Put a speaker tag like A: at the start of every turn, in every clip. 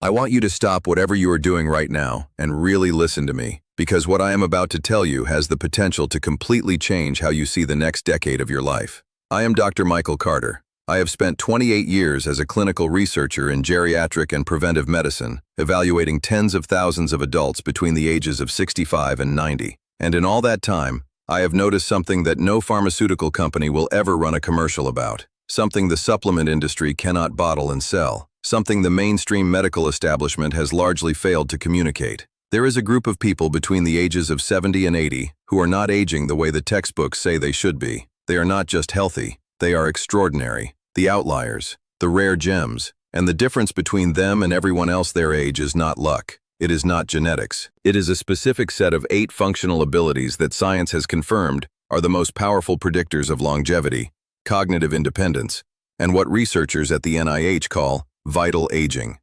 A: I want you to stop whatever you are doing right now and really listen to me, because what I am about to tell you has the potential to completely change how you see the next decade of your life. I am Dr. Michael Carter. I have spent 28 years as a clinical researcher in geriatric and preventive medicine, evaluating tens of thousands of adults between the ages of 65 and 90. And in all that time, I have noticed something that no pharmaceutical company will ever run a commercial about, something the supplement industry cannot bottle and sell, something the mainstream medical establishment has largely failed to communicate. There is a group of people between the ages of 70 and 80 who are not aging the way the textbooks say they should be. They are not just healthy, they are extraordinary, the outliers, the rare gems, and the difference between them and everyone else their age is not luck. It is not genetics. It is a specific set of 8 functional abilities that science has confirmed are the most powerful predictors of longevity, cognitive independence, and what researchers at the NIH call vital aging.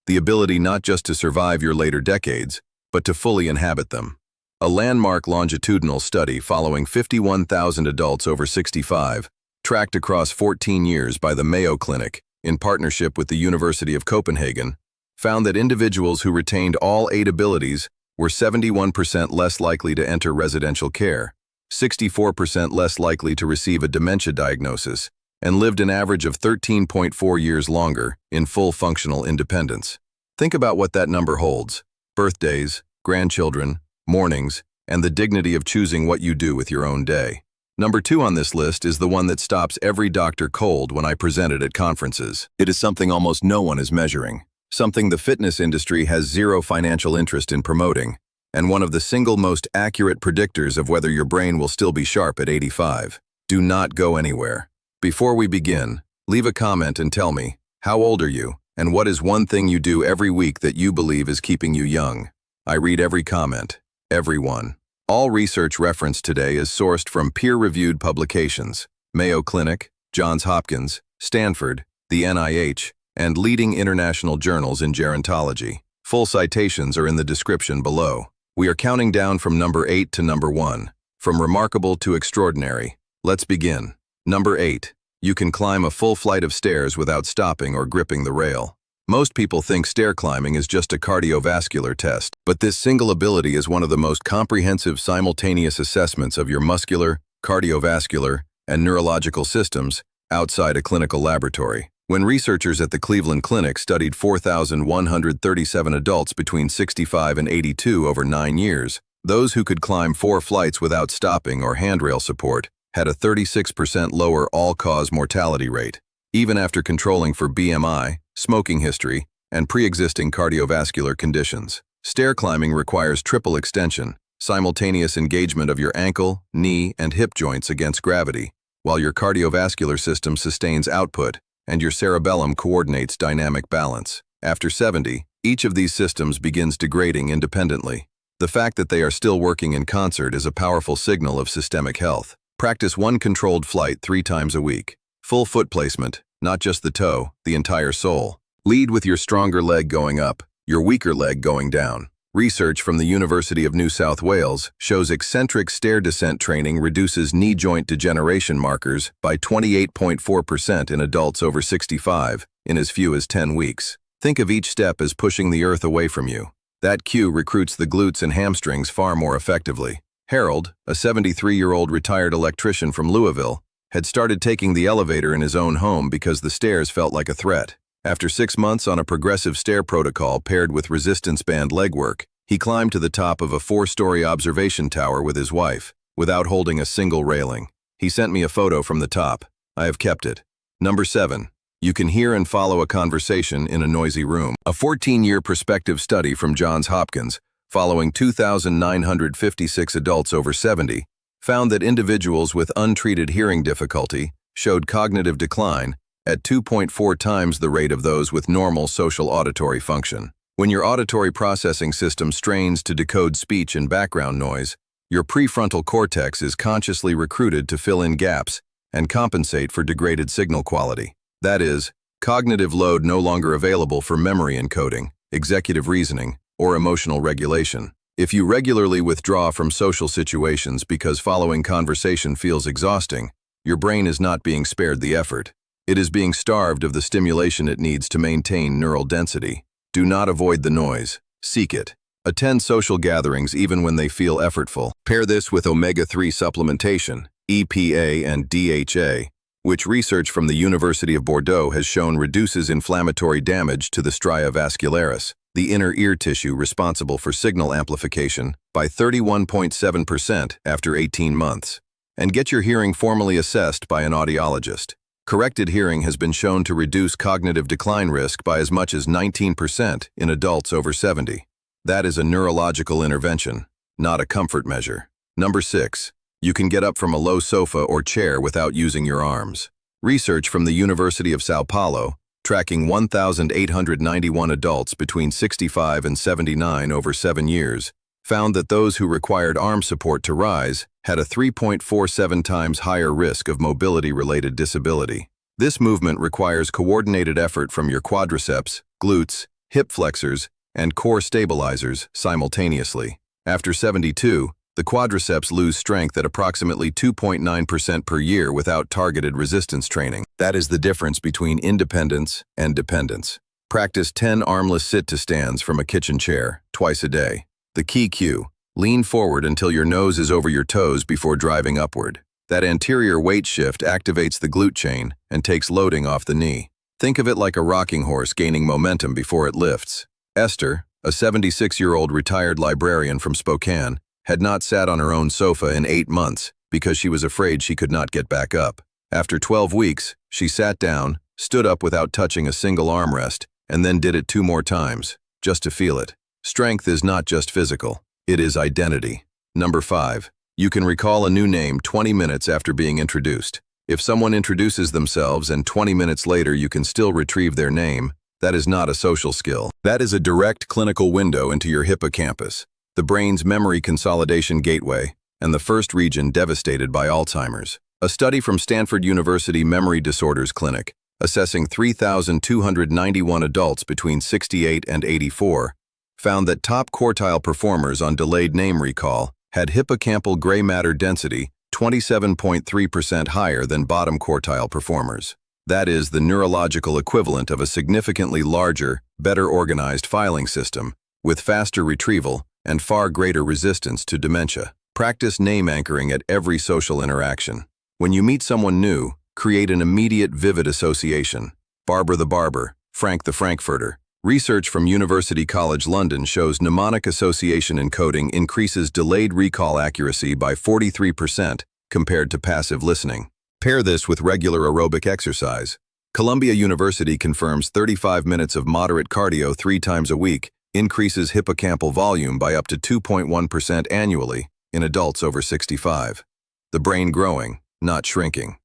A: The ability not just to survive your later decades, but to fully inhabit them. A landmark longitudinal study following 51,000 adults over 65, tracked across 14 years by the Mayo Clinic in partnership with the University of Copenhagen, found that individuals who retained all 8 abilities were 71% less likely to enter residential care, 64% less likely to receive a dementia diagnosis, and lived an average of 13.4 years longer in full functional independence. Think about what that number holds: birthdays, grandchildren, mornings, and the dignity of choosing what you do with your own day. Number 2 on this list is the one that stops every doctor cold when I present it at conferences. It is something almost no one is measuring, something the fitness industry has zero financial interest in promoting, and one of the single most accurate predictors of whether your brain will still be sharp at 85. Do not go anywhere. Before we begin, leave a comment and tell me, how old are you, and what is one thing you do every week that you believe is keeping you young? I read every comment, every one. All research referenced today is sourced from peer-reviewed publications: Mayo Clinic, Johns Hopkins, Stanford, the NIH, and leading international journals in gerontology. Full citations are in the description below. We are counting down from number 8 to number 1, from remarkable to extraordinary. Let's begin. Number 8. You can climb a full flight of stairs without stopping or gripping the rail. Most people think stair climbing is just a cardiovascular test, but this single ability is one of the most comprehensive simultaneous assessments of your muscular, cardiovascular, and neurological systems outside a clinical laboratory. When researchers at the Cleveland Clinic studied 4,137 adults between 65 and 82 over 9 years, those who could climb 4 flights without stopping or handrail support had a 36% lower all-cause mortality rate, even after controlling for BMI, smoking history, and pre-existing cardiovascular conditions. Stair climbing requires triple extension, simultaneous engagement of your ankle, knee, and hip joints against gravity, while your cardiovascular system sustains output and your cerebellum coordinates dynamic balance. After 70, each of these systems begins degrading independently. The fact that they are still working in concert is a powerful signal of systemic health. Practice one controlled flight 3 times a week. Full foot placement, not just the toe, the entire sole. Lead with your stronger leg going up, your weaker leg going down. Research from the University of New South Wales shows eccentric stair descent training reduces knee joint degeneration markers by 28.4% in adults over 65 in as few as 10 weeks. Think of each step as pushing the earth away from you. That cue recruits the glutes and hamstrings far more effectively. Harold, a 73-year-old retired electrician from Louisville, had started taking the elevator in his own home because the stairs felt like a threat. After 6 months on a progressive stair protocol paired with resistance band legwork, he climbed to the top of a 4-story observation tower with his wife, without holding a single railing. He sent me a photo from the top. I have kept it. Number 7. You can hear and follow a conversation in a noisy room. A 14-year prospective study from Johns Hopkins, following 2,956 adults over 70, found that individuals with untreated hearing difficulty showed cognitive decline at 2.4 times the rate of those with normal social auditory function. When your auditory processing system strains to decode speech and background noise, your prefrontal cortex is consciously recruited to fill in gaps and compensate for degraded signal quality. That is, cognitive load no longer available for memory encoding, executive reasoning, or emotional regulation. If you regularly withdraw from social situations because following conversation feels exhausting, your brain is not being spared the effort. It is being starved of the stimulation it needs to maintain neural density. Do not avoid the noise. Seek it. Attend social gatherings even when they feel effortful. Pair this with omega-3 supplementation, EPA and DHA, which research from the University of Bordeaux has shown reduces inflammatory damage to the stria vascularis, the inner ear tissue responsible for signal amplification, by 31.7% after 18 months. And get your hearing formally assessed by an audiologist. Corrected hearing has been shown to reduce cognitive decline risk by as much as 19% in adults over 70. That is a neurological intervention, not a comfort measure. Number 6. You can get up from a low sofa or chair without using your arms. Research from the University of Sao Paulo, tracking 1,891 adults between 65 and 79 over 7 years, found that those who required arm support to rise had a 3.47 times higher risk of mobility-related disability. This movement requires coordinated effort from your quadriceps, glutes, hip flexors, and core stabilizers simultaneously. After 72, the quadriceps lose strength at approximately 2.9% per year without targeted resistance training. That is the difference between independence and dependence. Practice 10 armless sit-to-stands from a kitchen chair, twice a day. The key cue: lean forward until your nose is over your toes before driving upward. That anterior weight shift activates the glute chain and takes loading off the knee. Think of it like a rocking horse gaining momentum before it lifts. Esther, a 76-year-old retired librarian from Spokane, had not sat on her own sofa in 8 months because she was afraid she could not get back up. After 12 weeks, she sat down, stood up without touching a single armrest, and then did it 2 more times, just to feel it. Strength is not just physical, it is identity. Number 5. You can recall a new name 20 minutes after being introduced. If someone introduces themselves and 20 minutes later you can still retrieve their name, that is not a social skill. That is a direct clinical window into your hippocampus, the brain's memory consolidation gateway, and the first region devastated by Alzheimer's. A study from Stanford University Memory Disorders Clinic, assessing 3,291 adults between 68 and 84, found that top quartile performers on delayed name recall had hippocampal gray matter density 27.3% higher than bottom quartile performers. That is the neurological equivalent of a significantly larger, better organized filing system, with faster retrieval and far greater resistance to dementia. Practice name anchoring at every social interaction. When you meet someone new, create an immediate vivid association. Barbara the Barber, Frank the Frankfurter. Research from University College London shows mnemonic association encoding increases delayed recall accuracy by 43% compared to passive listening. Pair this with regular aerobic exercise. Columbia University confirms 35 minutes of moderate cardio 3 times a week increases hippocampal volume by up to 2.1% annually in adults over 65. The brain growing, not shrinking.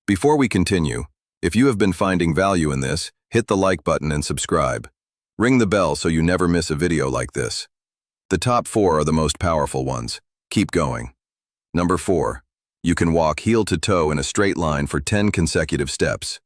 A: Before we continue, if you have been finding value in this, hit the like button and subscribe. Ring the bell so you never miss a video like this. The top 4 are the most powerful ones. Keep going. Number 4. You can walk heel to toe in a straight line for 10 consecutive steps.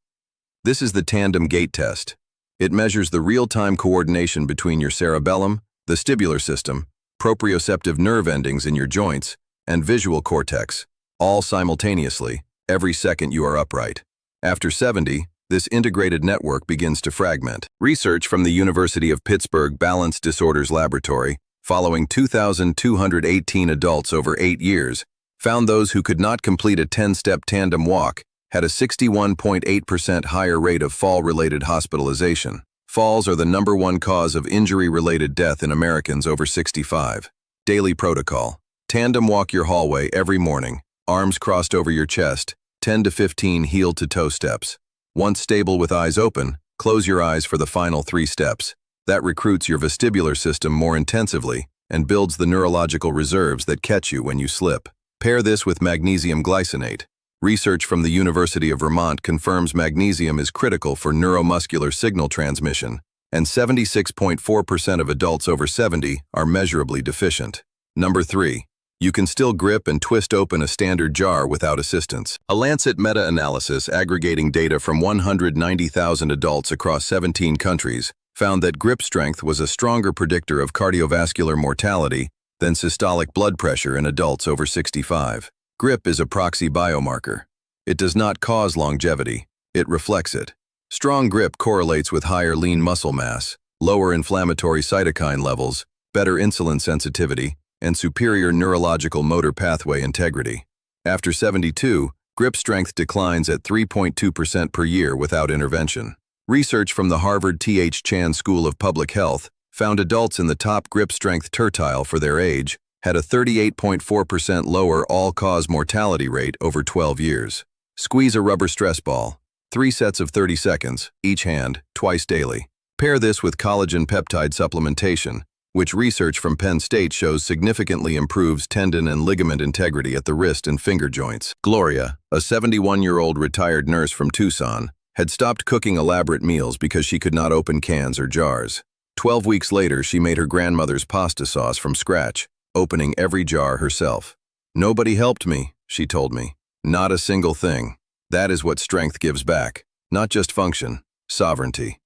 A: This is the tandem gait test. It measures the real-time coordination between your cerebellum, the vestibular system, proprioceptive nerve endings in your joints, and visual cortex, all simultaneously, every second you are upright. After 70, this integrated network begins to fragment. Research from the University of Pittsburgh Balance Disorders Laboratory, following 2,218 adults over 8 years, found those who could not complete a 10-step tandem walk had a 61.8% higher rate of fall-related hospitalization. Falls are the #1 cause of injury-related death in Americans over 65. Daily protocol. Tandem walk your hallway every morning, arms crossed over your chest, 10 to 15 heel-to-toe steps. Once stable with eyes open, close your eyes for the final 3 steps. That recruits your vestibular system more intensively and builds the neurological reserves that catch you when you slip. Pair this with magnesium glycinate. Research from the University of Vermont confirms magnesium is critical for neuromuscular signal transmission, and 76.4% of adults over 70 are measurably deficient. Number 3. You can still grip and twist open a standard jar without assistance. A Lancet meta-analysis aggregating data from 190,000 adults across 17 countries found that grip strength was a stronger predictor of cardiovascular mortality than systolic blood pressure in adults over 65. Grip is a proxy biomarker. It does not cause longevity, it reflects it. Strong grip correlates with higher lean muscle mass, lower inflammatory cytokine levels, better insulin sensitivity, and superior neurological motor pathway integrity. After 72, grip strength declines at 3.2% per year without intervention. Research from the Harvard T.H. Chan School of Public Health found adults in the top grip strength tertile for their age had a 38.4% lower all-cause mortality rate over 12 years. Squeeze a rubber stress ball. 3 sets of 30 seconds, each hand, twice daily. Pair this with collagen peptide supplementation, which research from Penn State shows significantly improves tendon and ligament integrity at the wrist and finger joints. Gloria, a 71-year-old retired nurse from Tucson, had stopped cooking elaborate meals because she could not open cans or jars. 12 weeks later, she made her grandmother's pasta sauce from scratch, opening every jar herself. "Nobody helped me," she told me. "Not a single thing." That is what strength gives back. Not just function, sovereignty.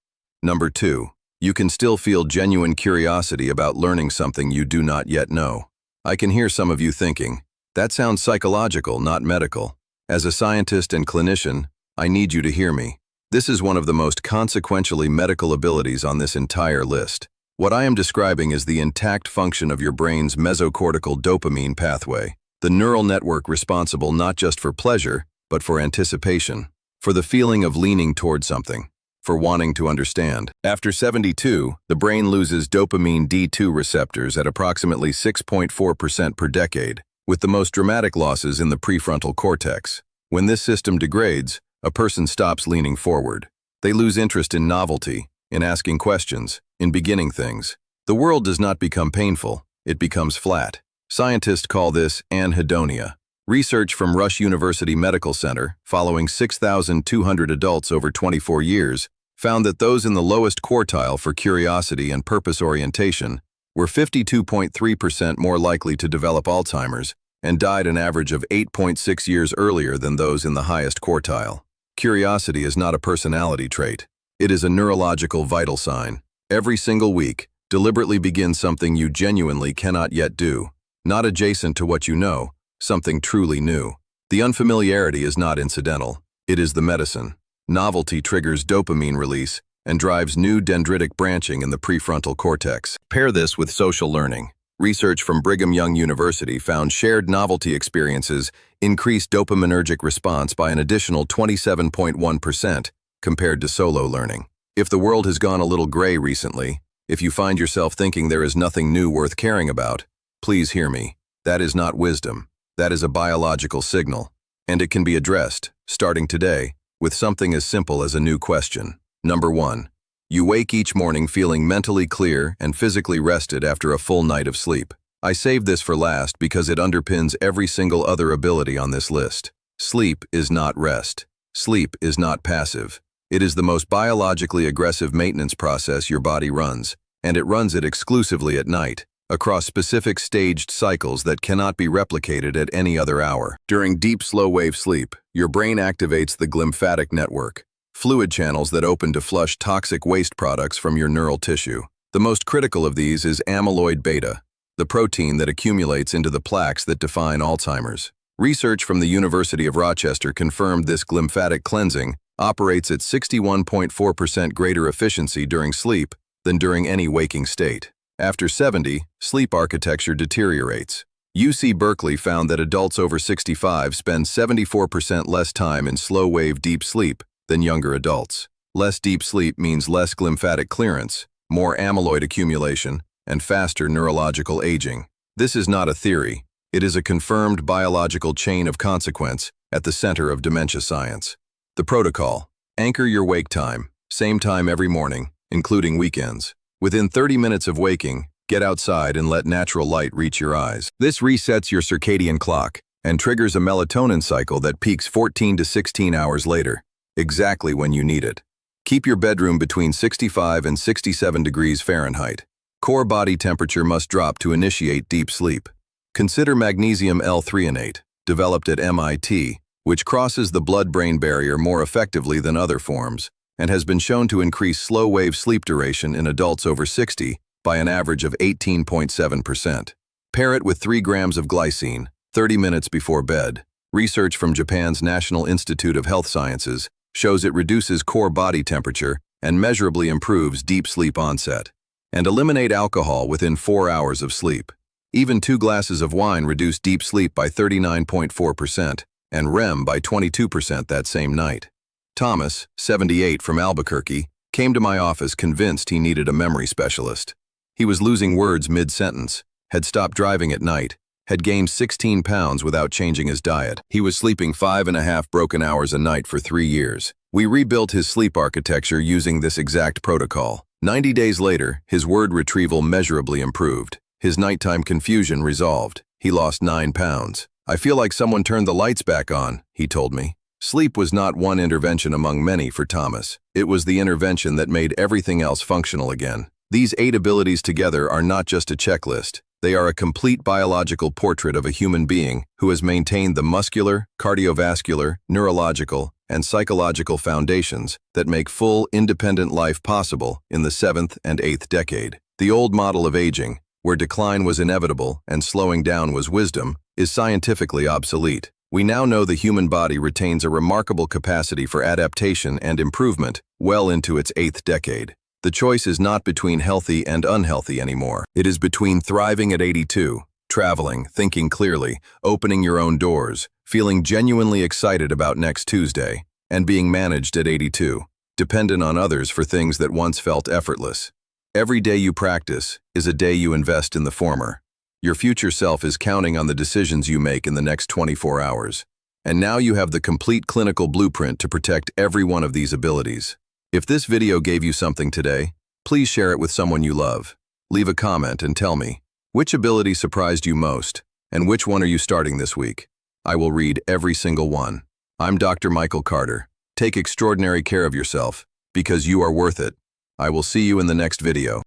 A: Number 2. You can still feel genuine curiosity about learning something you do not yet know. I can hear some of you thinking, that sounds psychological, not medical. As a scientist and clinician, I need you to hear me. This is one of the most consequentially medical abilities on this entire list. What I am describing is the intact function of your brain's mesocortical dopamine pathway, the neural network responsible not just for pleasure, but for anticipation, for the feeling of leaning toward something, for wanting to understand. After 72, the brain loses dopamine D2 receptors at approximately 6.4% per decade, with the most dramatic losses in the prefrontal cortex. When this system degrades, a person stops leaning forward. They lose interest in novelty, in asking questions, in beginning things. The world does not become painful, it becomes flat. Scientists call this anhedonia. Research from Rush University Medical Center, following 6,200 adults over 24 years, found that those in the lowest quartile for curiosity and purpose orientation were 52.3% more likely to develop Alzheimer's and died an average of 8.6 years earlier than those in the highest quartile. Curiosity is not a personality trait. It is a neurological vital sign. Every single week, deliberately begin something you genuinely cannot yet do, not adjacent to what you know, something truly new. The unfamiliarity is not incidental. It is the medicine. Novelty triggers dopamine release and drives new dendritic branching in the prefrontal cortex. Pair this with social learning. Research from Brigham Young University found shared novelty experiences increased dopaminergic response by an additional 27.1% compared to solo learning. If the world has gone a little gray recently, if you find yourself thinking there is nothing new worth caring about, please hear me. That is not wisdom. That is a biological signal, and it can be addressed, starting today, with something as simple as a new question. Number 1. You wake each morning feeling mentally clear and physically rested after a full night of sleep. I saved this for last because it underpins every single other ability on this list. Sleep is not rest. Sleep is not passive. It is the most biologically aggressive maintenance process your body runs, and it runs it exclusively at night, across specific staged cycles that cannot be replicated at any other hour. During deep slow-wave sleep, your brain activates the glymphatic network, fluid channels that open to flush toxic waste products from your neural tissue. The most critical of these is amyloid beta, the protein that accumulates into the plaques that define Alzheimer's. Research from the University of Rochester confirmed this glymphatic cleansing operates at 61.4% greater efficiency during sleep than during any waking state. After 70, sleep architecture deteriorates. UC Berkeley found that adults over 65 spend 74% less time in slow-wave deep sleep than younger adults. Less deep sleep means less glymphatic clearance, more amyloid accumulation, and faster neurological aging. This is not a theory. It is a confirmed biological chain of consequence at the center of dementia science. The protocol: anchor your wake time, same time every morning, including weekends. Within 30 minutes of waking, get outside and let natural light reach your eyes. This resets your circadian clock and triggers a melatonin cycle that peaks 14 to 16 hours later, exactly when you need it. Keep your bedroom between 65 and 67 degrees Fahrenheit. Core body temperature must drop to initiate deep sleep. Consider magnesium L-threonate, developed at MIT, which crosses the blood-brain barrier more effectively than other forms, and has been shown to increase slow-wave sleep duration in adults over 60 by an average of 18.7%. Pair it with 3 grams of glycine, 30 minutes before bed. Research from Japan's National Institute of Health Sciences shows it reduces core body temperature and measurably improves deep sleep onset. And eliminate alcohol within 4 hours of sleep. Even 2 glasses of wine reduce deep sleep by 39.4% and REM by 22% that same night. Thomas, 78, from Albuquerque, came to my office convinced he needed a memory specialist. He was losing words mid-sentence, had stopped driving at night, had gained 16 pounds without changing his diet. He was sleeping 5.5 broken hours a night for 3 years. We rebuilt his sleep architecture using this exact protocol. 90 days later, his word retrieval measurably improved. His nighttime confusion resolved. He lost 9 pounds. "I feel like someone turned the lights back on," he told me. Sleep was not one intervention among many for Thomas. It was the intervention that made everything else functional again. These 8 abilities together are not just a checklist. They are a complete biological portrait of a human being who has maintained the muscular, cardiovascular, neurological, and psychological foundations that make full, independent life possible in the 7th and 8th decade. The old model of aging, where decline was inevitable and slowing down was wisdom, is scientifically obsolete. We now know the human body retains a remarkable capacity for adaptation and improvement well into its 8th decade. The choice is not between healthy and unhealthy anymore. It is between thriving at 82, traveling, thinking clearly, opening your own doors, feeling genuinely excited about next Tuesday, and being managed at 82, dependent on others for things that once felt effortless. Every day you practice is a day you invest in the former. Your future self is counting on the decisions you make in the next 24 hours. And now you have the complete clinical blueprint to protect every one of these abilities. If this video gave you something today, please share it with someone you love. Leave a comment and tell me, which ability surprised you most, and which one are you starting this week? I will read every single one. I'm Dr. Michael Carter. Take extraordinary care of yourself, because you are worth it. I will see you in the next video.